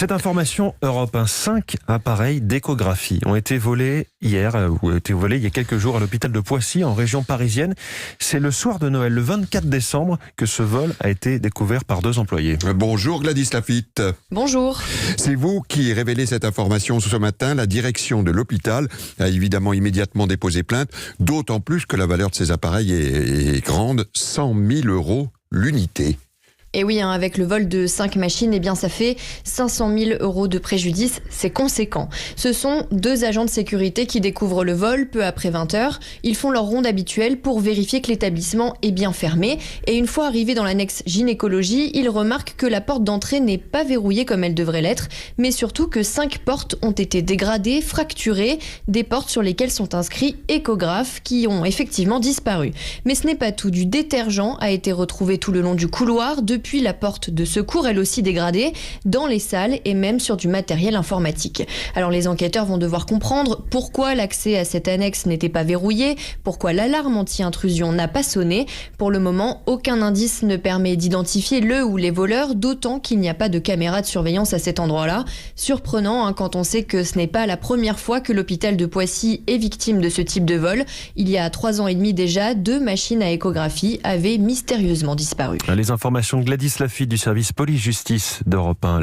Cette information, Europe 1, 5 appareils d'échographie ont été volés hier, ou ont été volés il y a quelques jours à l'hôpital de Poissy, en région parisienne. C'est le soir de Noël, le 24 décembre, que ce vol a été découvert par 2 employés. Bonjour Gladys Lafitte. Bonjour. C'est vous qui révélez cette information ce matin. La direction de l'hôpital a évidemment immédiatement déposé plainte, d'autant plus que la valeur de ces appareils est grande, 100 000 € l'unité. Et oui, avec le vol de 5 machines, ça fait 500 000 € de préjudice. C'est conséquent. Ce sont 2 agents de sécurité qui découvrent le vol peu après 20h. Ils font leur ronde habituelle pour vérifier que l'établissement est bien fermé. Et une fois arrivés dans l'annexe gynécologie, ils remarquent que la porte d'entrée n'est pas verrouillée comme elle devrait l'être, mais surtout que 5 portes ont été dégradées, fracturées, des portes sur lesquelles sont inscrits échographes qui ont effectivement disparu. Mais ce n'est pas tout. Du détergent a été retrouvé tout le long du couloir, depuis la porte de secours, elle aussi dégradée, dans les salles et même sur du matériel informatique. Alors les enquêteurs vont devoir comprendre pourquoi l'accès à cette annexe n'était pas verrouillé, pourquoi l'alarme anti-intrusion n'a pas sonné. Pour le moment, aucun indice ne permet d'identifier le ou les voleurs, d'autant qu'il n'y a pas de caméra de surveillance à cet endroit-là. Surprenant quand on sait que ce n'est pas la première fois que l'hôpital de Poissy est victime de ce type de vol. Il y a 3 ans et demi déjà, 2 machines à échographie avaient mystérieusement disparu. Les informations de Gladys Lafitte du service police-justice d'Europe 1.